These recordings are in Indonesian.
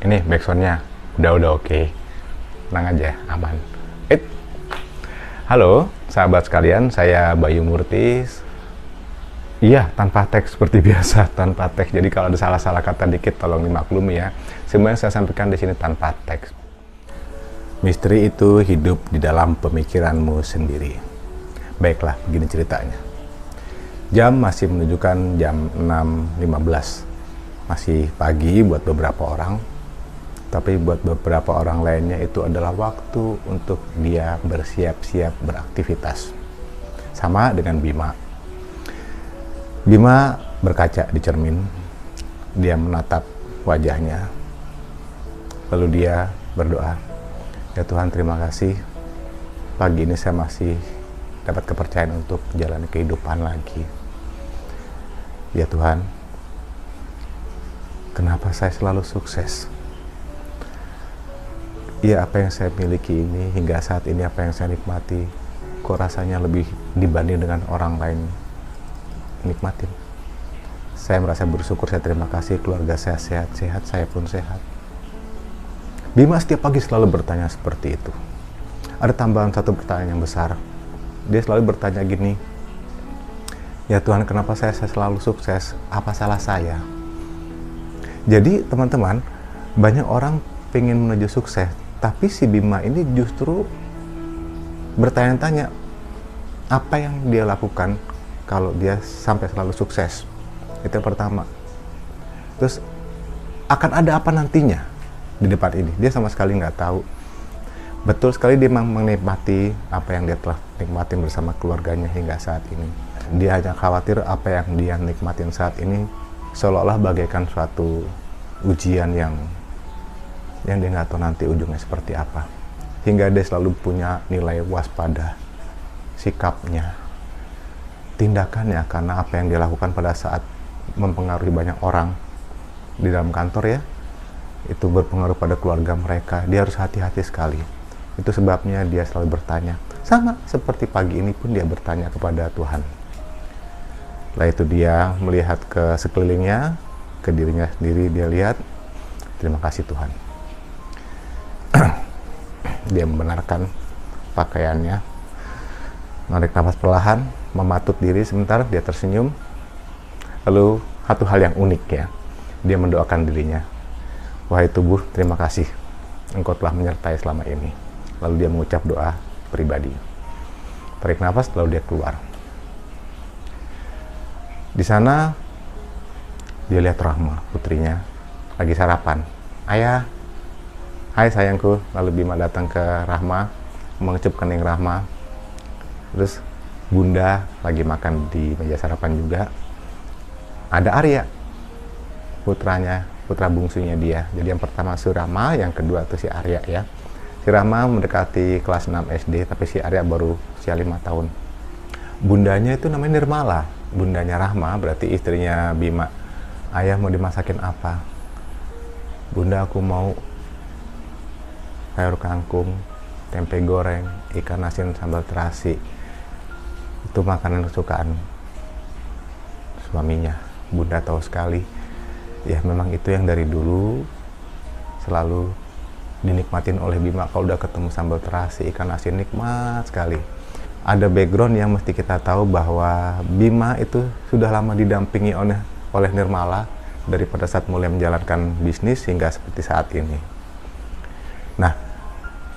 Ini backsoundnya udah oke. Tenang aja, aman. Halo sahabat sekalian, saya Bayu Murtis. Iya, tanpa teks seperti biasa, tanpa teks. Jadi kalau ada salah-salah kata dikit tolong dimaklumi ya. Semuanya saya sampaikan di sini tanpa teks. Misteri itu hidup di dalam pemikiranmu sendiri. Baiklah, begini ceritanya. Jam masih menunjukkan jam 6.15. Masih pagi buat beberapa orang, tapi buat beberapa orang lainnya itu adalah waktu untuk dia bersiap-siap beraktivitas. Sama dengan Bima. Bima berkaca di cermin, dia menatap wajahnya, lalu dia berdoa, "Ya Tuhan, terima kasih, pagi ini saya masih dapat kepercayaan untuk jalani kehidupan lagi. Ya Tuhan, kenapa saya selalu sukses? Iya, apa yang saya miliki ini hingga saat ini, apa yang saya nikmati, kok rasanya lebih dibanding dengan orang lain nikmatin. Saya merasa bersyukur, saya terima kasih, keluarga saya sehat-sehat, saya pun sehat." Bima setiap pagi selalu bertanya seperti itu. Ada tambahan satu pertanyaan yang besar. Dia selalu bertanya gini, "Ya Tuhan, kenapa saya selalu sukses? Apa salah saya?" Jadi teman-teman, banyak orang pengen menuju sukses, tapi si Bima ini justru bertanya-tanya apa yang dia lakukan kalau dia sampai selalu sukses. Itu yang pertama. Terus akan ada apa nantinya di depan ini? Dia sama sekali nggak tahu. Betul sekali, dia memang menikmati apa yang dia telah nikmatin bersama keluarganya hingga saat ini. Dia hanya khawatir apa yang dia nikmatin saat ini seolah-olah bagaikan suatu ujian yang dia nggak tahu nanti ujungnya seperti apa. Hingga dia selalu punya nilai waspada, sikapnya, tindakannya, karena apa yang dia lakukan pada saat mempengaruhi banyak orang di dalam kantor ya, itu berpengaruh pada keluarga mereka. Dia harus hati-hati sekali. Itu sebabnya dia selalu bertanya. Sama seperti pagi ini pun dia bertanya kepada Tuhan. Setelah itu dia melihat ke sekelilingnya, ke dirinya sendiri, dia lihat, terima kasih Tuhan. Dia membenarkan pakaiannya, menarik nafas perlahan, mematut diri sebentar, dia tersenyum. Lalu satu hal yang unik ya, dia mendoakan dirinya, "Wahai tubuh, terima kasih, engkau telah menyertai selama ini." Lalu dia mengucap doa pribadi. Tarik nafas, lalu dia keluar. Di sana dia lihat Rahma, putrinya, lagi sarapan. "Ayah, hai sayangku." Lalu Bima datang ke Rahma, mengecup kening Rahma. Terus Bunda lagi makan di meja sarapan juga. Ada Arya, putranya, putra bungsunya dia. Jadi yang pertama si Rahma, yang kedua itu si Arya ya. Si Rahma mendekati kelas 6 SD, tapi si Arya baru usia 5 tahun. Bundanya itu namanya Nirmala, bundanya Rahma, berarti istrinya Bima. "Ayah, mau dimasakin apa?" "Bunda, aku mau sayur kangkung, tempe goreng, ikan asin sambal terasi." Itu makanan kesukaan suaminya. Bunda tahu sekali. Ya memang itu yang dari dulu selalu dinikmatin oleh Bima. Kalau udah ketemu sambal terasi, ikan asin, nikmat sekali. Ada background yang mesti kita tahu bahwa Bima itu sudah lama didampingi oleh Nirmala dari pada saat mulai menjalankan bisnis hingga seperti saat ini. Nah,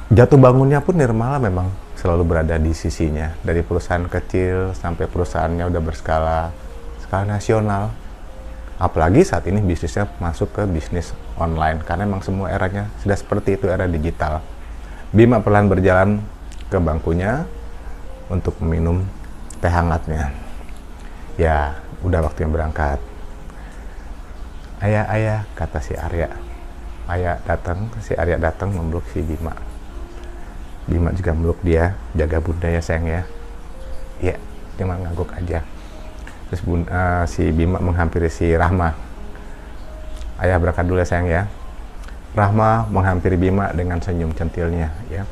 jatuh bangunnya pun Nirmala memang selalu berada di sisinya. Dari perusahaan kecil sampai perusahaannya udah berskala nasional. Apalagi saat ini bisnisnya masuk ke bisnis online, karena memang semua eranya sudah seperti itu, era digital. Bima perlahan berjalan ke bangkunya untuk meminum teh hangatnya. Ya, udah waktunya berangkat. "Ayah, ayah," kata si Arya. Si Arya datang memeluk si Bima. Bima juga meluk dia, "Jaga bunda ya sayang ya." "Iya," dia malah ngangguk aja. Terus si Bima menghampiri si Rahma. "Ayah berangkat dulu ya sayang ya." Rahma menghampiri Bima dengan senyum centilnya ya.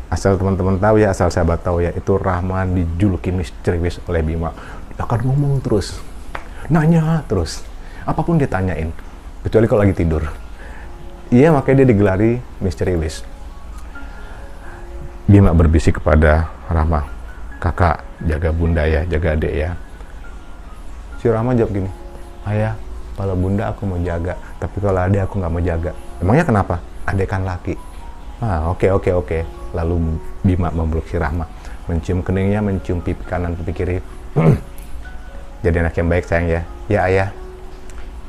Asal teman-teman tahu ya, asal sahabat tahu ya, itu Rahma dijuluki misterius oleh Bima. Dia akan ngomong terus, nanya terus, apapun dia tanyain, kecuali kalau lagi tidur. Iya, makanya dia digelari Misteri Wis. Bima berbisik kepada Rahma, "Kakak, jaga bunda ya, jaga adek ya." Si Rahma jawab gini, "Ayah, kalau bunda aku mau jaga, tapi kalau adek aku nggak mau jaga." "Emangnya kenapa? Adek kan laki." "Ah, oke. Lalu Bima memeluk si Rahma, mencium keningnya, mencium pipi kanan, pipi kiri. "Jadi anak yang baik sayang ya." "Ya ayah."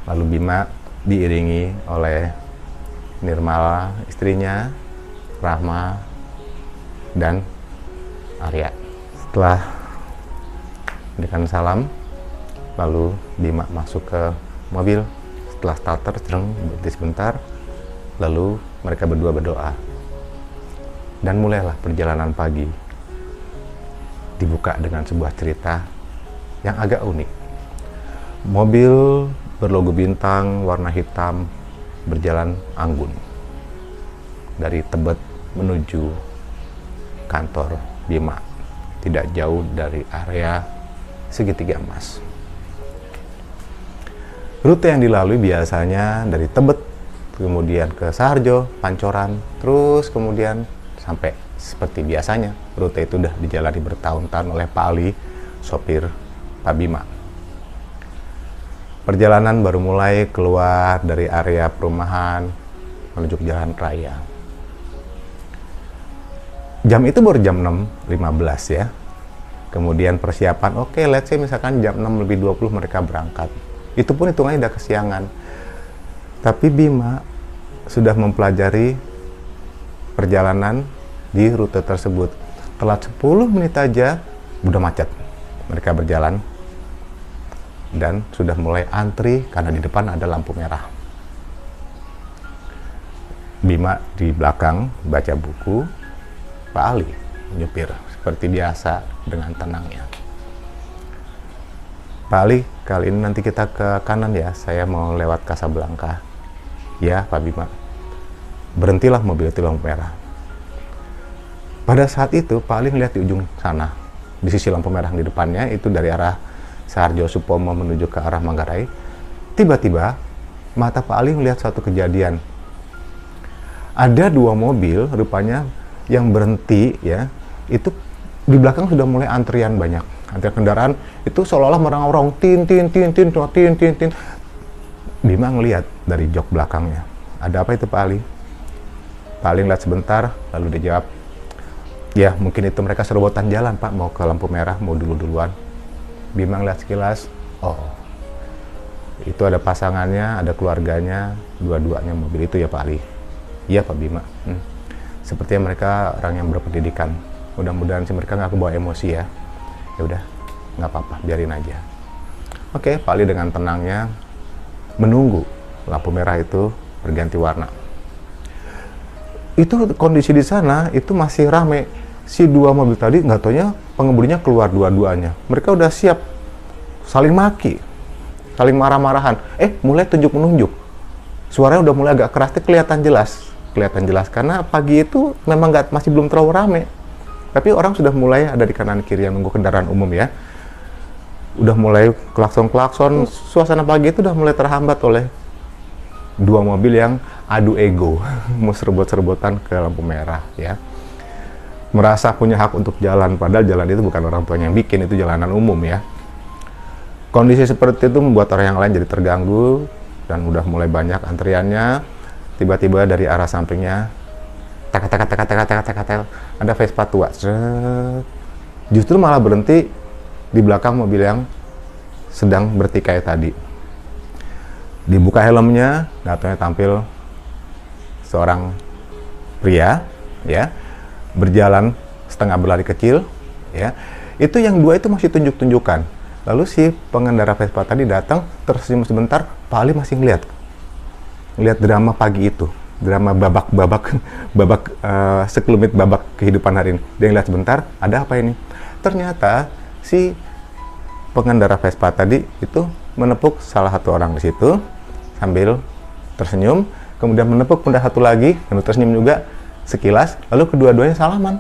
Lalu Bima diiringi oleh Nirmala, istrinya, Rahma, dan Arya. Setelah memberikan salam, lalu Bima masuk ke mobil. Setelah starter, berhenti sebentar, lalu mereka berdua berdoa. Dan mulailah perjalanan pagi. Dibuka dengan sebuah cerita yang agak unik. Mobil berlogo bintang warna hitam berjalan anggun dari Tebet menuju kantor Bima, tidak jauh dari area Segitiga Emas. Rute yang dilalui biasanya dari Tebet, kemudian ke Saharjo, Pancoran, terus kemudian sampai seperti biasanya. Rute itu udah dijalani bertahun-tahun oleh Pak Ali, sopir Pak Bima. Perjalanan baru mulai keluar dari area perumahan menuju ke jalan raya. Jam itu baru jam 6.15 ya. Kemudian persiapan, oke, let's say misalkan jam 6.20 mereka berangkat. Itu pun hitungannya udah kesiangan. Tapi Bima sudah mempelajari perjalanan di rute tersebut. Telat 10 menit aja udah macet. Mereka berjalan dan sudah mulai antri karena di depan ada lampu merah. Bima di belakang baca buku, Pak Ali nyupir seperti biasa dengan tenangnya. "Pak Ali, kali ini nanti kita ke kanan ya, saya mau lewat Kasablanka." "Ya Pak Bima." Berhentilah mobil itu lampu merah. Pada saat itu Pak Ali melihat di ujung sana, di sisi lampu merah di depannya, itu dari arah Saharjo Supomo menuju ke arah Manggarai. Tiba-tiba mata Pak Ali melihat satu kejadian. Ada 2 mobil rupanya yang berhenti ya, itu di belakang sudah mulai antrian banyak. Antrian kendaraan itu seolah-olah merang-rang, tin. Bima ngelihat dari jok belakangnya. "Ada apa itu Pak Ali?" Pak Ali ngeliat sebentar, lalu dia jawab, "Ya mungkin itu mereka serobotan jalan Pak, mau ke lampu merah, mau duluan." Bima ngeliat sekilas, oh itu ada pasangannya, ada keluarganya, dua-duanya mobil itu ya Pak Ali. "Iya Pak Bima." Sepertinya mereka orang yang berpendidikan. Mudah-mudahan sih mereka nggak kebawa emosi ya. Ya udah, nggak apa-apa, biarin aja. Oke, Pak Ali dengan tenangnya menunggu lampu merah itu berganti warna. Itu kondisi di sana itu masih rame. Si 2 mobil tadi nggak taunya pengemudinya keluar dua-duanya. Mereka udah siap saling maki, saling marah-marahan. Mulai tunjuk-menunjuk. Suaranya udah mulai agak keras, kelihatan jelas karena pagi itu memang masih belum terlalu rame. Tapi orang sudah mulai ada di kanan kiri yang nunggu kendaraan umum ya. Udah mulai klakson-klakson. Suasana pagi itu udah mulai terhambat oleh 2 mobil yang adu ego, mau serbot-serbotan ke lampu merah ya. Merasa punya hak untuk jalan, padahal jalan itu bukan orang tuanya yang bikin, itu jalanan umum ya. Kondisi seperti itu membuat orang yang lain jadi terganggu dan udah mulai banyak antriannya. Tiba-tiba dari arah sampingnya tak ada Vespa tua. Justru malah berhenti di belakang mobil yang sedang bertikai tadi. Dibuka helmnya, datanya tampil seorang pria ya, berjalan setengah berlari kecil ya. Itu yang 2 itu masih tunjuk-tunjukkan. Lalu si pengendara Vespa tadi datang, tersenyum sebentar. Pak Ali masih ngeliat drama pagi itu, drama babak sekelumit babak kehidupan hari ini. Dia ngeliat sebentar, ada apa ini? Ternyata si pengendara Vespa tadi itu menepuk salah satu orang di situ sambil tersenyum, kemudian menepuk pundak satu lagi, lalu tersenyum juga sekilas, lalu kedua-duanya salaman.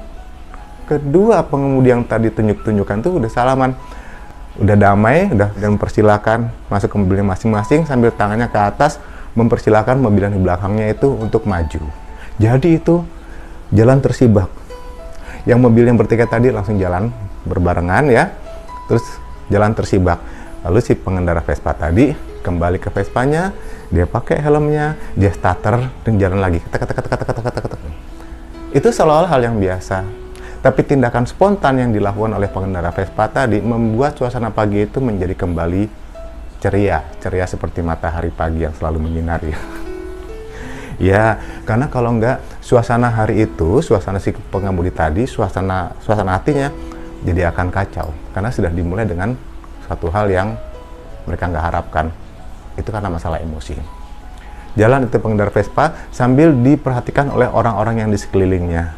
Kedua pengemudi yang tadi tunjuk-tunjukkan tuh udah salaman, udah damai, udah mempersilahkan masuk ke mobilnya masing-masing sambil tangannya ke atas mempersilahkan mobil yang di belakangnya itu untuk maju. Jadi itu jalan tersibak. Yang mobil yang bertiket tadi langsung jalan berbarengan ya, terus jalan tersibak. Lalu si pengendara Vespa tadi kembali ke Vespanya, dia pakai helmnya, dia starter dan jalan lagi. Itu seolah-olah hal yang biasa. Tapi tindakan spontan yang dilakukan oleh pengendara Vespa tadi membuat suasana pagi itu menjadi kembali ceria seperti matahari pagi yang selalu menyinari. Ya, karena kalau enggak, suasana hari itu, suasana si pengemudi tadi, suasana hatinya jadi akan kacau. Karena sudah dimulai dengan satu hal yang mereka nggak harapkan. Itu karena masalah emosi. Jalan itu pengendara Vespa sambil diperhatikan oleh orang-orang yang di sekelilingnya.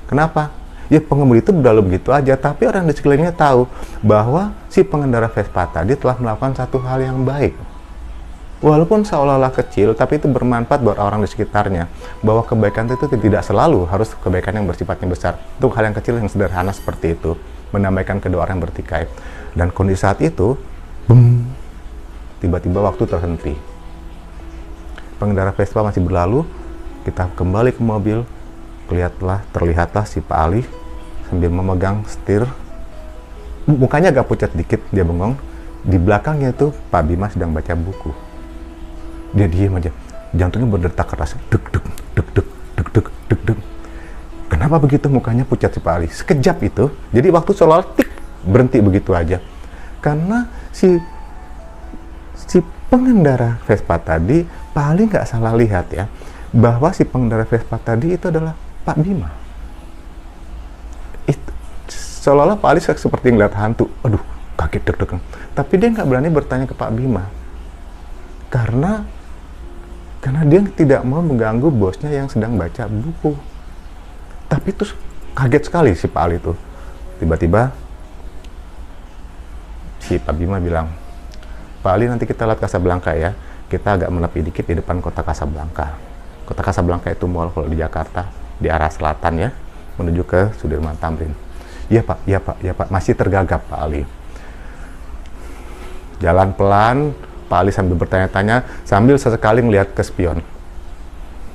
Kenapa? Ya pengemudi itu berlalu begitu aja, tapi orang di sekelilingnya tahu bahwa si pengendara Vespa tadi telah melakukan satu hal yang baik. Walaupun seolah-olah kecil, tapi itu bermanfaat buat orang di sekitarnya. Bahwa kebaikan itu tidak selalu harus kebaikan yang bersifatnya besar. Untuk hal yang kecil yang sederhana seperti itu, mendamaikan kedua orang yang bertikai. Dan kondisi saat itu, tiba-tiba waktu terhenti. Pengendara Vespa masih berlalu, kita kembali ke mobil, terlihatlah si Pak Ali sambil memegang setir. Mukanya agak pucat dikit, dia bengong. Di belakangnya tuh Pak Bima sedang baca buku. Dia diem aja, jantungnya berdetak keras, deg deg deg deg deg deg deg deg. Kenapa begitu mukanya pucat si Pak Ali? Sekejap itu, jadi waktu seolah tik berhenti begitu aja. Karena si pengendara Vespa tadi, Pak Ali nggak salah lihat ya, bahwa si pengendara Vespa tadi itu adalah Pak Bima. Itu seolah-olah Pak Ali seperti ngeliat hantu. Aduh, kaget deg-degan. Tapi dia nggak berani bertanya ke Pak Bima. Karena dia tidak mau mengganggu bosnya yang sedang baca buku. Tapi terus kaget sekali si Pak Ali itu. Tiba-tiba si Pak Bima bilang, Pak Ali, nanti kita lihat Casablanca ya. Kita agak menepi dikit di depan kota Casablanca. Kota Casablanca itu mall kalau di Jakarta, di arah selatan ya, menuju ke Sudirman Tamrin. Iya Pak, iya Pak, iya Pak. Masih tergagap Pak Ali. Jalan pelan, Pak Ali sambil bertanya-tanya, sambil sesekali melihat ke spion.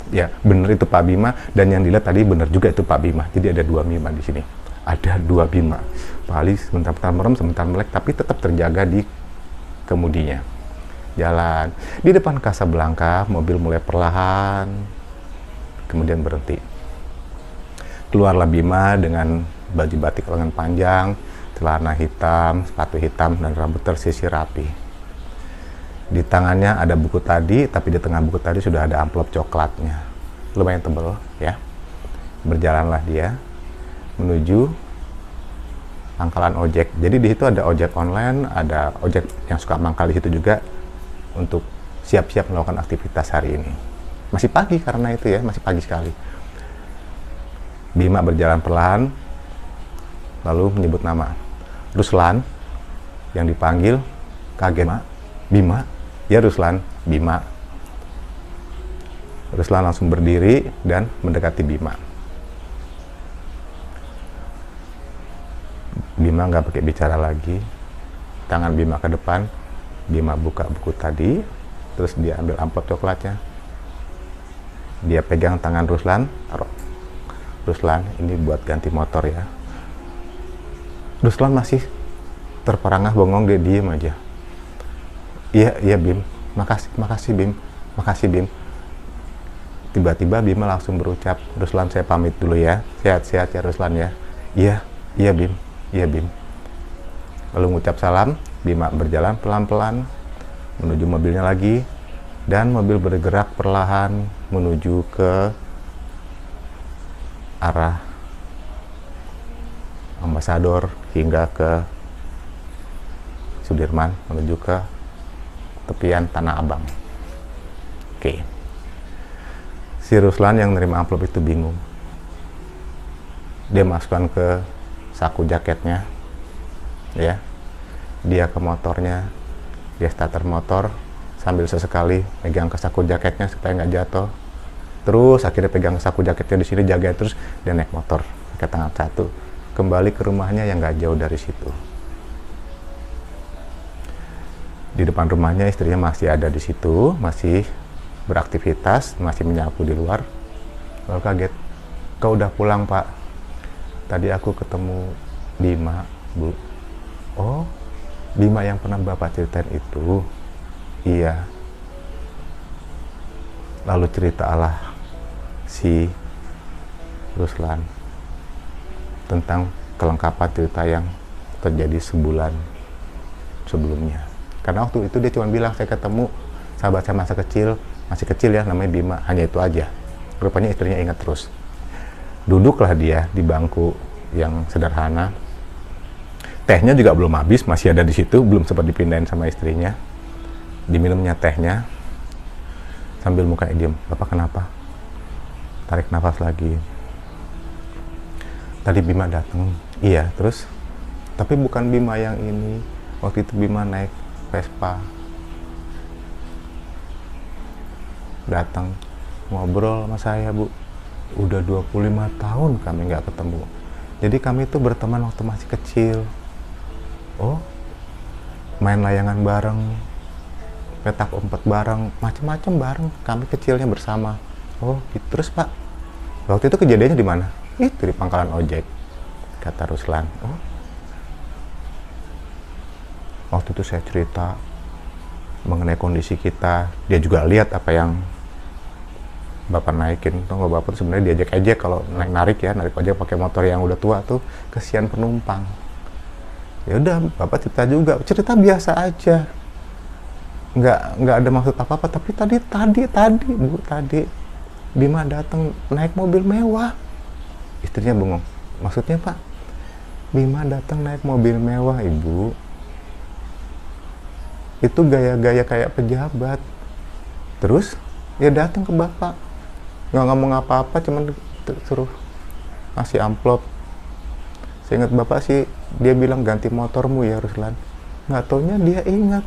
Ya, benar itu Pak Bima, dan yang dilihat tadi benar juga itu Pak Bima. Jadi ada dua Bima di sini. Ada dua Bima. Pak Ali sebentar merem, sebentar melek, tapi tetap terjaga di kemudinya. Jalan. Di depan Casablanca, mobil mulai perlahan, kemudian berhenti. Keluarlah Bima dengan baju batik lengan panjang, celana hitam, sepatu hitam, dan rambut tersisir rapi. Di tangannya ada buku tadi, tapi di tengah buku tadi sudah ada amplop coklatnya. Lumayan tebal ya. Berjalanlah dia menuju pangkalan ojek. Jadi di situ ada ojek online, ada ojek yang suka mangkal di situ juga untuk siap-siap melakukan aktivitas hari ini. Masih pagi karena itu ya, masih pagi sekali. Bima berjalan perlahan, lalu menyebut nama. Ruslan, yang dipanggil, kaget. Bima? Ya Ruslan, Bima. Ruslan langsung berdiri dan mendekati Bima. Bima nggak pakai bicara lagi, tangan Bima ke depan, Bima buka buku tadi, terus dia ambil amplop coklatnya, dia pegang tangan Ruslan, taruh. Ruslan, ini buat ganti motor ya. Ruslan masih terperangah bengong, dia diem aja. Iya Bim, makasih Bim, makasih Bim. Tiba-tiba Bima langsung berucap, Ruslan saya pamit dulu ya, sehat-sehat ya Ruslan ya. Iya Bim, iya Bim. Lalu mengucap salam, Bima berjalan pelan-pelan menuju mobilnya lagi, dan mobil bergerak perlahan menuju ke arah Ambasador hingga ke Sudirman menuju ke tepian Tanah Abang. Oke. Si Ruslan yang nerima amplop itu bingung. Dia masukkan ke saku jaketnya, ya. Dia ke motornya, dia starter motor sambil sesekali pegang ke saku jaketnya supaya nggak jatuh. Terus akhirnya pegang saku jaketnya di sini, jaga terus dia naik motor pakai tangan satu kembali ke rumahnya yang nggak jauh dari situ. Di depan rumahnya istrinya masih ada di situ, masih beraktivitas, masih menyapu di luar. Lalu kaget, kau udah pulang Pak? Tadi aku ketemu Bima, Bu. Oh, Bima yang pernah Bapak ceritain itu? Iya. Lalu ceritalah si Ruslan tentang kelengkapan cerita yang terjadi sebulan sebelumnya. Karena waktu itu dia cuma bilang, saya ketemu sahabat saya masa kecil, masih kecil ya, namanya Bima, hanya itu aja. Rupanya istrinya ingat terus. Duduklah dia di bangku yang sederhana. Tehnya juga belum habis, masih ada di situ, belum sempat dipindahin sama istrinya. Diminumnya tehnya, sambil mukanya diem. Bapak kenapa? Tarik nafas lagi. Tadi Bima datang. Iya, terus? Tapi bukan Bima yang ini. Waktu itu Bima naik Vespa. Datang, ngobrol sama saya, Bu. Udah 25 tahun kami nggak ketemu. Jadi kami itu berteman waktu masih kecil. Oh, main layangan bareng, petak umpet bareng, macam-macam bareng. Kami kecilnya bersama. Oh, gitu. Terus Pak, waktu itu kejadiannya di mana? Itu di pangkalan ojek, kata Ruslan. Oh, waktu itu saya cerita mengenai kondisi kita. Dia juga lihat apa yang Bapak naikin. Tuh Bapak tuh sebenarnya diajak aja kalau narik ojek pakai motor yang udah tua tuh, kesian penumpang. Ya udah, Bapak cerita biasa aja, nggak ada maksud apa-apa. Tapi tadi Bu, Bima datang naik mobil mewah. Istrinya bengong, maksudnya Pak? Bima datang naik mobil mewah, Ibu. Itu gaya-gaya kayak pejabat. Terus ya datang ke Bapak, nggak ngomong apa-apa, cuman suruh ngasih amplop. Seingat Bapak sih, dia bilang ganti motormu ya Ruslan. Nggak taunya dia ingat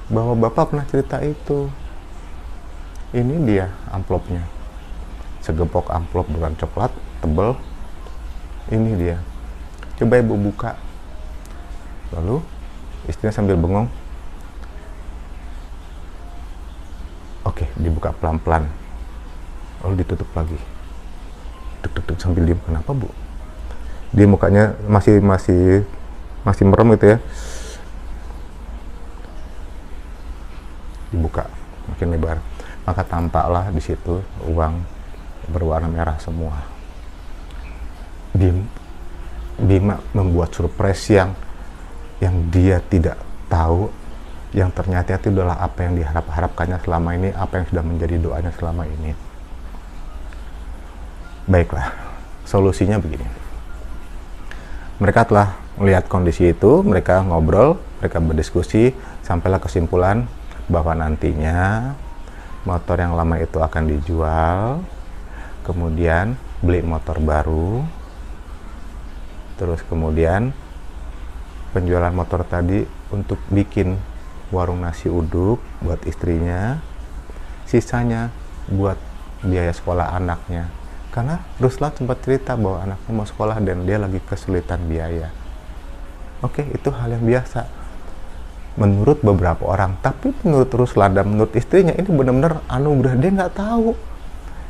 bahwa Bapak pernah cerita itu. Ini dia amplopnya, segepok amplop bukan coklat, tebel. Ini dia, coba Ibu buka. Lalu istrinya sambil bengong, oke, dibuka pelan-pelan, lalu ditutup lagi. Deg-deg sambil diem. Kenapa Bu? Dia mukanya masih merem gitu ya. Dibuka makin lebar, maka tampaklah di situ uang berwarna merah semua. Bima membuat surprise yang dia tidak tahu, yang ternyata itu adalah apa yang diharapkannya selama ini, apa yang sudah menjadi doanya selama ini. Baiklah, solusinya begini. Mereka telah melihat kondisi itu, mereka ngobrol, mereka berdiskusi, sampailah kesimpulan bahwa nantinya motor yang lama itu akan dijual, kemudian beli motor baru, terus kemudian penjualan motor tadi untuk bikin warung nasi uduk buat istrinya, sisanya buat biaya sekolah anaknya. Karena Ruslan sempat cerita bahwa anaknya mau sekolah dan dia lagi kesulitan biaya. Oke, itu hal yang biasa menurut beberapa orang, tapi menurut Ruslan dan menurut istrinya ini benar-benar anugerah. Dia nggak tahu,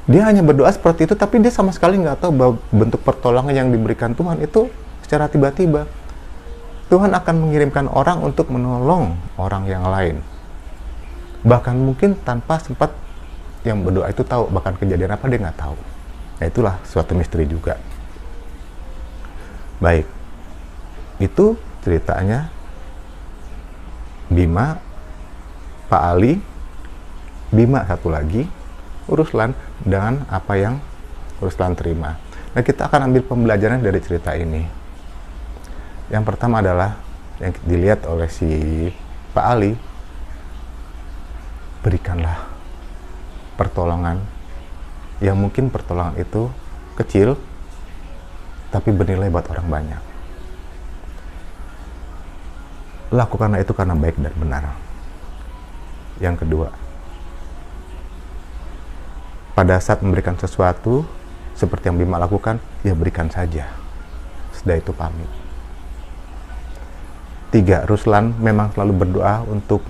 dia hanya berdoa seperti itu, tapi dia sama sekali nggak tahu bahwa bentuk pertolongan yang diberikan Tuhan itu secara tiba-tiba. Tuhan akan mengirimkan orang untuk menolong orang yang lain, bahkan mungkin tanpa sempat yang berdoa itu tahu, bahkan kejadian apa dia nggak tahu. Nah, itulah suatu misteri juga. Baik, itu ceritanya Bima, Pak Ali, Bima satu lagi, Ruslan, dengan apa yang Ruslan terima. Nah, kita akan ambil pembelajaran dari cerita ini. Yang pertama adalah yang dilihat oleh si Pak Ali, berikanlah pertolongan yang mungkin pertolongan itu kecil tapi bernilai buat orang banyak. Lakukanlah itu karena baik dan benar. Yang kedua, pada saat memberikan sesuatu seperti yang Bima lakukan, ya berikan saja, sudah itu pamit. 3, Ruslan memang selalu berdoa untuk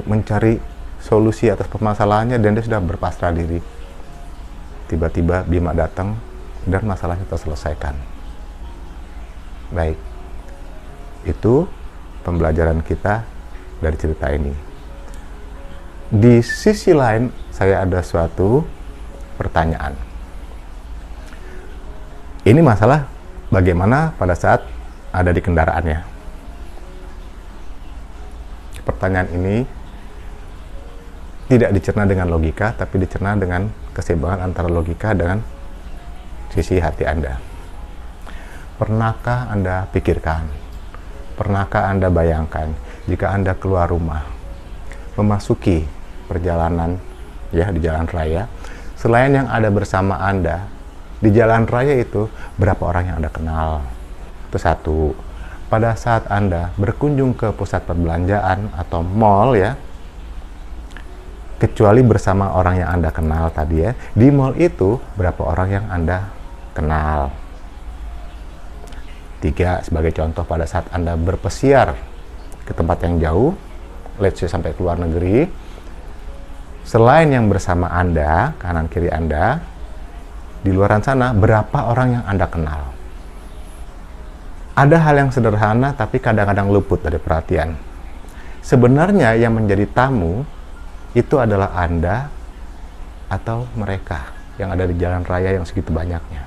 mencari solusi atas permasalahannya dan dia sudah berpasrah diri. Tiba-tiba Bima datang dan masalahnya terselesaikan. Baik, itu pembelajaran kita dari cerita ini. Di sisi lain, saya ada suatu pertanyaan. Ini masalah bagaimana pada saat ada di kendaraannya. Pertanyaan ini tidak dicerna dengan logika, tapi dicerna dengan keseimbangan antara logika dengan sisi hati Anda. Pernahkah Anda pikirkan, pernahkah Anda bayangkan jika Anda keluar rumah, memasuki perjalanan ya di jalan raya, selain yang ada bersama Anda di jalan raya itu, berapa orang yang Anda kenal? Itu satu. Pada saat Anda berkunjung ke pusat perbelanjaan atau mall ya, kecuali bersama orang yang Anda kenal tadi ya, di mall itu berapa orang yang Anda kenal? 3, sebagai contoh, pada saat Anda berpesiar ke tempat yang jauh, let's say sampai ke luar negeri, selain yang bersama Anda, kanan kiri Anda, di luar sana berapa orang yang Anda kenal? Ada hal yang sederhana tapi kadang-kadang luput dari perhatian. Sebenarnya yang menjadi tamu itu adalah Anda atau mereka yang ada di jalan raya yang segitu banyaknya.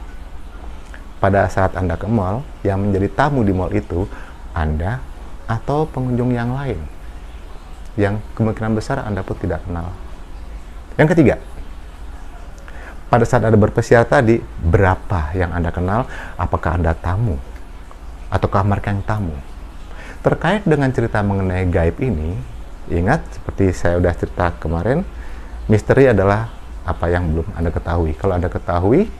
Pada saat Anda ke mall, yang menjadi tamu di mall itu Anda atau pengunjung yang lain yang kemungkinan besar Anda pun tidak kenal. Yang ketiga, pada saat Anda berpesiar tadi, berapa yang Anda kenal? Apakah Anda tamu ataukah mereka yang tamu? Terkait dengan cerita mengenai gaib ini, ingat seperti saya sudah cerita kemarin, misteri adalah apa yang belum Anda ketahui. Kalau Anda ketahui,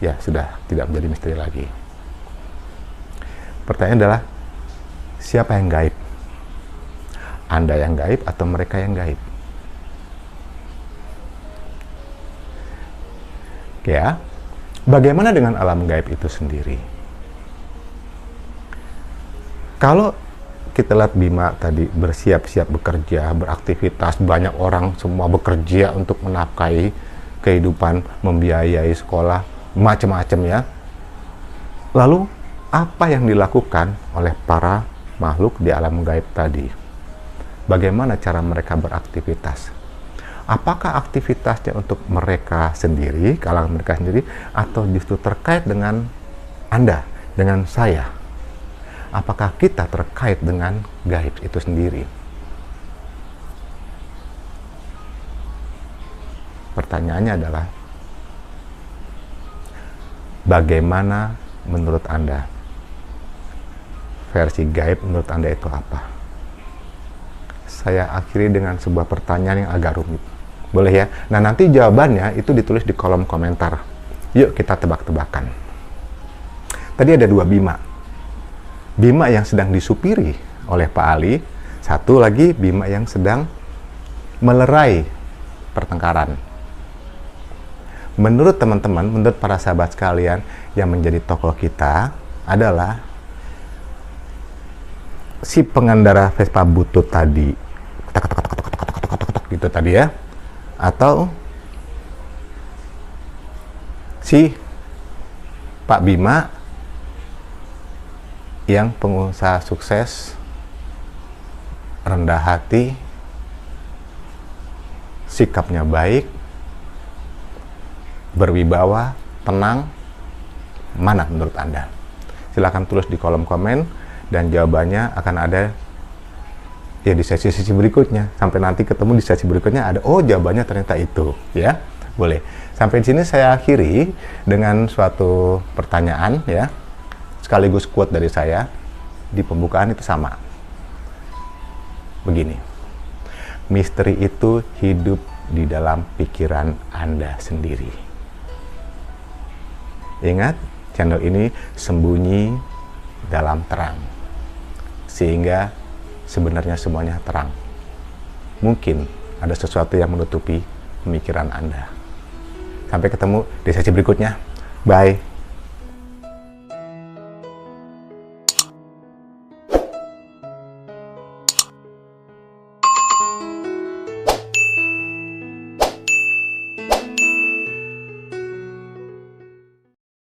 ya sudah tidak menjadi misteri lagi. Pertanyaan adalah, siapa yang gaib? Anda yang gaib atau mereka yang gaib? Ya, bagaimana dengan alam gaib itu sendiri? Kalau kita lihat Bima tadi bersiap-siap bekerja, beraktivitas, banyak orang semua bekerja untuk menafkahi kehidupan, membiayai sekolah, macam-macam ya. Lalu, apa yang dilakukan oleh para makhluk di alam gaib tadi? Bagaimana cara mereka beraktivitas? Apakah aktivitasnya untuk mereka sendiri, kalangan mereka sendiri, atau justru terkait dengan Anda, dengan saya? Apakah kita terkait dengan gaib itu sendiri? Pertanyaannya adalah, bagaimana menurut Anda? Versi gaib menurut Anda itu apa? Saya akhiri dengan sebuah pertanyaan yang agak rumit. Boleh ya? Nah, nanti jawabannya itu ditulis di kolom komentar. Yuk kita tebak-tebakan. Tadi ada 2 Bima. Bima yang sedang disupiri oleh Pak Ali, satu lagi Bima yang sedang melerai pertengkaran. Menurut teman-teman, menurut para sahabat sekalian, yang menjadi tokoh kita adalah si pengendara Vespa butut tadi, gitu tadi ya, atau si Pak Bima yang pengusaha sukses, rendah hati, sikapnya baik, berwibawa, tenang. Mana menurut Anda? Silahkan tulis di kolom komen dan jawabannya akan ada ya di sesi-sesi berikutnya. Sampai nanti ketemu di sesi berikutnya ada, oh jawabannya ternyata itu, ya. Boleh. Sampai di sini saya akhiri dengan suatu pertanyaan ya. Sekaligus quote dari saya di pembukaan itu sama. Begini. Misteri itu hidup di dalam pikiran Anda sendiri. Ingat, channel ini sembunyi dalam terang. Sehingga sebenarnya semuanya terang. Mungkin ada sesuatu yang menutupi pemikiran Anda. Sampai ketemu di sesi berikutnya. Bye.